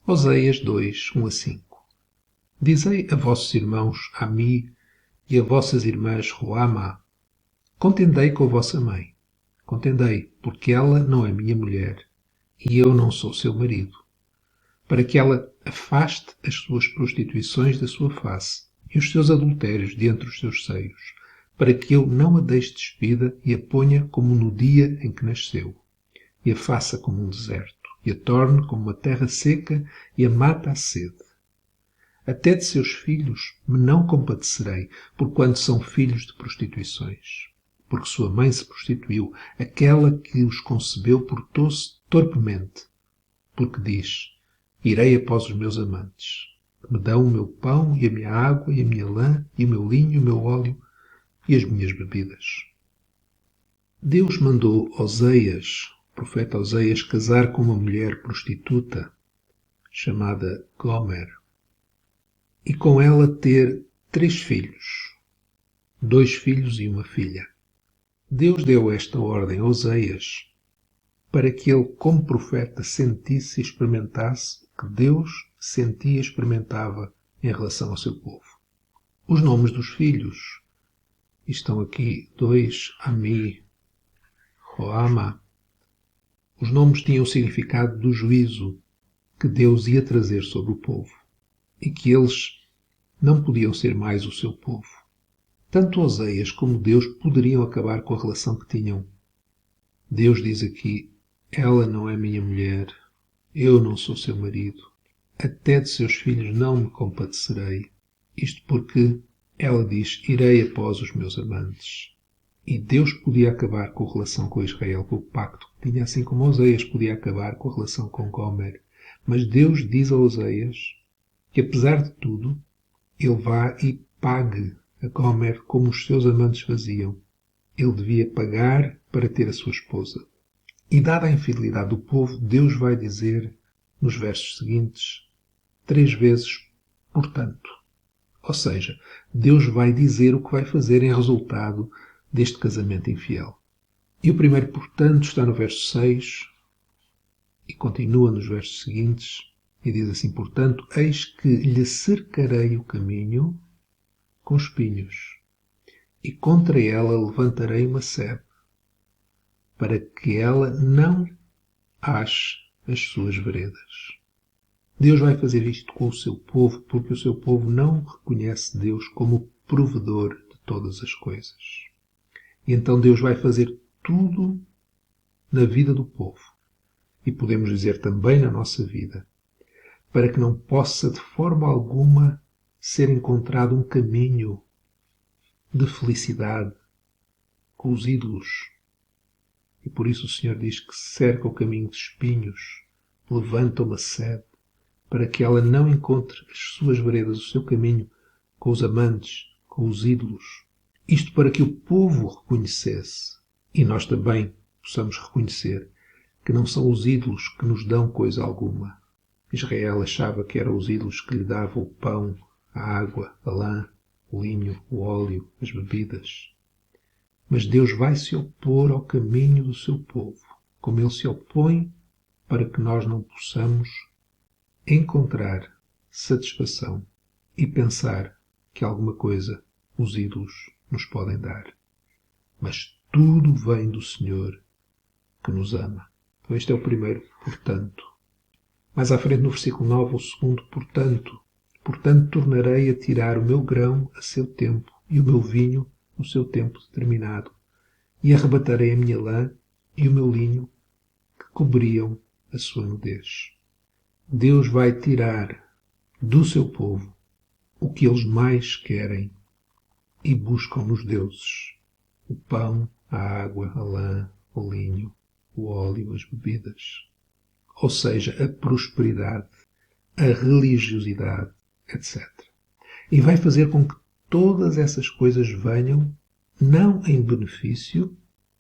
Oséias 2, 1-5. Dizei a vossos irmãos Ami e a vossas irmãs Ruama: contendei com a vossa mãe. Contendei, porque ela não é minha mulher, e eu não sou seu marido. Para que ela afaste as suas prostituições da sua face, e os seus adultérios de entre os seus seios, para que eu não a deixe despida e a ponha como no dia em que nasceu, e a faça como um deserto, e a torne como uma terra seca, e a mata a sede. Até de seus filhos me não compadecerei, porquanto são filhos de prostituições. Porque sua mãe se prostituiu, aquela que os concebeu portou-se torpemente, porque diz: irei após os meus amantes, que me dão o meu pão e a minha água e a minha lã e o meu linho e o meu óleo e as minhas bebidas. Deus mandou Oséias, o profeta Oséias, casar com uma mulher prostituta chamada Gomer, e com ela ter 3 filhos, 2 filhos e uma filha. Deus deu esta ordem a Oséias para que ele, como profeta, sentisse e experimentasse o que Deus sentia e experimentava em relação ao seu povo. Os nomes dos filhos estão aqui: 2, Ami, Roama. Os nomes tinham o significado do juízo que Deus ia trazer sobre o povo e que eles não podiam ser mais o seu povo. Tanto Oséias como Deus poderiam acabar com a relação que tinham. Deus diz aqui: ela não é minha mulher, eu não sou seu marido, até de seus filhos não me compadecerei. Isto porque ela diz: irei após os meus amantes. E Deus podia acabar com a relação com Israel, com o pacto que tinha, assim como Oséias podia acabar com a relação com Gomer. Mas Deus diz a Oséias que, apesar de tudo, ele vá e pague a Gomer como os seus amantes faziam. Ele devia pagar para ter a sua esposa. E dada a infidelidade do povo, Deus vai dizer, nos versos seguintes, 3 vezes, portanto. Ou seja, Deus vai dizer o que vai fazer em resultado deste casamento infiel. E o primeiro portanto está no verso 6 e continua nos versos seguintes e diz assim: portanto, eis que lhe cercarei o caminho com espinhos e contra ela levantarei uma sebe, para que ela não ache as suas veredas. Deus vai fazer isto com o seu povo porque o seu povo não reconhece Deus como o provedor de todas as coisas. E então Deus vai fazer tudo na vida do povo, e podemos dizer também na nossa vida, para que não possa de forma alguma ser encontrado um caminho de felicidade com os ídolos. E por isso o Senhor diz que cerca o caminho de espinhos, levanta uma sebe, para que ela não encontre as suas veredas, o seu caminho com os amantes, com os ídolos. Isto para que o povo reconhecesse, e nós também possamos reconhecer, que não são os ídolos que nos dão coisa alguma. Israel achava que eram os ídolos que lhe davam o pão, a água, a lã, o linho, o óleo, as bebidas. Mas Deus vai se opor ao caminho do seu povo, como ele se opõe para que nós não possamos encontrar satisfação e pensar que alguma coisa os ídolos nos podem dar. Mas tudo vem do Senhor que nos ama. Então este é o primeiro, portanto. Mais à frente no versículo 9, o segundo, portanto. Portanto, tornarei a tirar o meu grão a seu tempo e o meu vinho no seu tempo determinado. E arrebatarei a minha lã e o meu linho que cobriam a sua nudez. Deus vai tirar do seu povo o que eles mais querem e buscam nos deuses: o pão, a água, a lã, o linho, o óleo, as bebidas. Ou seja, a prosperidade, a religiosidade, etc. E vai fazer com que todas essas coisas venham não em benefício,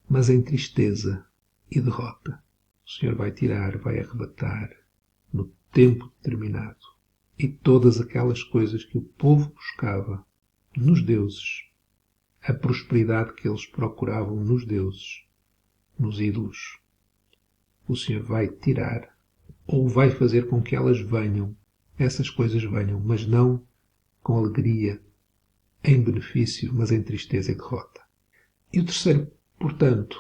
mas em tristeza e derrota. O Senhor vai tirar, vai arrebatar, no tempo determinado. E todas aquelas coisas que o povo buscava nos deuses, a prosperidade que eles procuravam nos deuses, nos ídolos, o Senhor vai tirar ou vai fazer com que elas venham, essas coisas venham, mas não com alegria, em benefício, mas em tristeza e derrota. E o terceiro, portanto,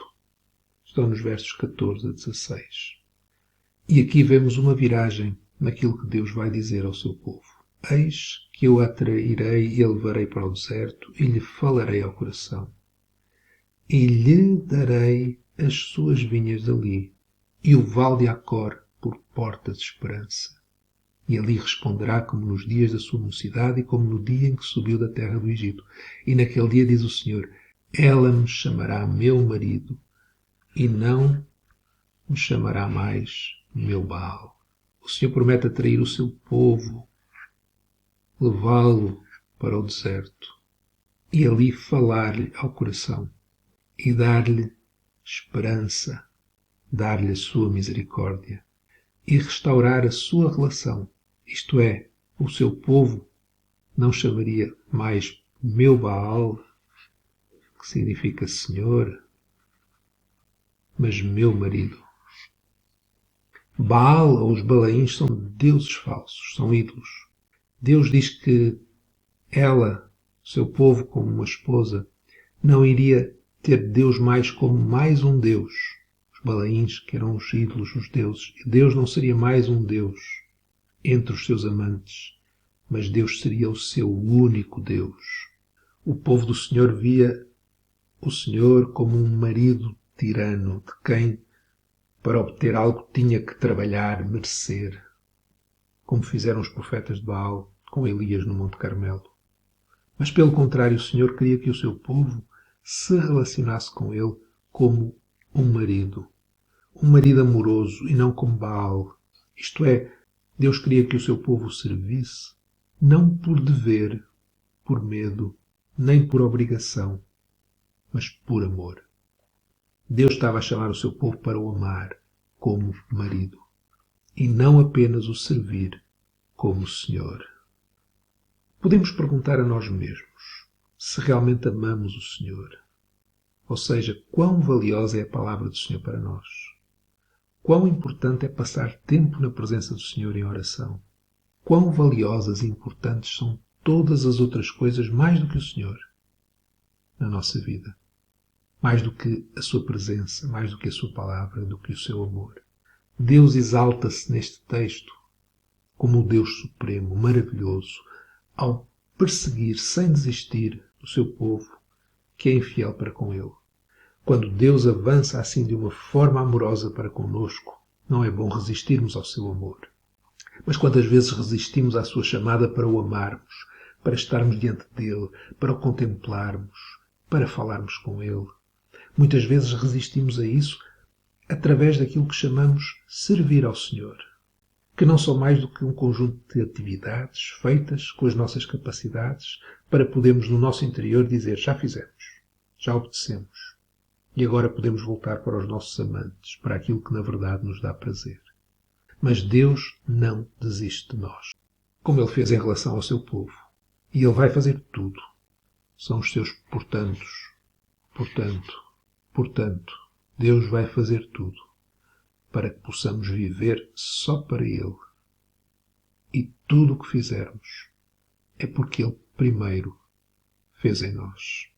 estão nos versos 14 a 16. E aqui vemos uma viragem naquilo que Deus vai dizer ao seu povo. Eis que eu a atrairei e a levarei para o deserto e lhe falarei ao coração. E lhe darei as suas vinhas dali e o vale de Acor por porta de esperança. E ali responderá como nos dias da sua mocidade e como no dia em que subiu da terra do Egito. E naquele dia, diz o Senhor, ela me chamará meu marido e não me chamará mais meu Baal. O Senhor promete atrair o seu povo, levá-lo para o deserto e ali falar-lhe ao coração e dar-lhe esperança, dar-lhe a sua misericórdia e restaurar a sua relação. Isto é, o seu povo não chamaria mais meu Baal, que significa Senhor, mas meu marido. Baal ou os Balaíns são deuses falsos, são ídolos. Deus diz que ela, seu povo, como uma esposa, não iria ter Deus mais como mais um Deus. Os Balaíns, que eram os ídolos, os deuses. E Deus não seria mais um Deus entre os seus amantes, mas Deus seria o seu único Deus. O povo do Senhor via o Senhor como um marido tirano, de quem, para obter algo, tinha que trabalhar, merecer, como fizeram os profetas de Baal com Elias no Monte Carmelo. Mas, pelo contrário, o Senhor queria que o seu povo se relacionasse com ele como um marido amoroso e não como Baal. Isto é, Deus queria que o seu povo o servisse, não por dever, por medo, nem por obrigação, mas por amor. Deus estava a chamar o seu povo para o amar como marido e não apenas o servir como Senhor. Podemos perguntar a nós mesmos se realmente amamos o Senhor, ou seja, quão valiosa é a palavra do Senhor para nós. Quão importante é passar tempo na presença do Senhor em oração. Quão valiosas e importantes são todas as outras coisas mais do que o Senhor na nossa vida. Mais do que a sua presença, mais do que a sua palavra, do que o seu amor. Deus exalta-se neste texto como o Deus supremo, maravilhoso, ao perseguir sem desistir o seu povo que é infiel para com ele. Quando Deus avança assim de uma forma amorosa para conosco, não é bom resistirmos ao seu amor. Mas quantas vezes resistimos à sua chamada para o amarmos, para estarmos diante dele, para o contemplarmos, para falarmos com ele. Muitas vezes resistimos a isso através daquilo que chamamos servir ao Senhor, que não são mais do que um conjunto de atividades feitas com as nossas capacidades para podermos no nosso interior dizer já fizemos, já obedecemos e agora podemos voltar para os nossos amantes, para aquilo que na verdade nos dá prazer. Mas Deus não desiste de nós, como Ele fez em relação ao seu povo. E Ele vai fazer tudo. São os seus portantos. Portanto, Deus vai fazer tudo para que possamos viver só para Ele. E tudo o que fizermos é porque Ele primeiro fez em nós.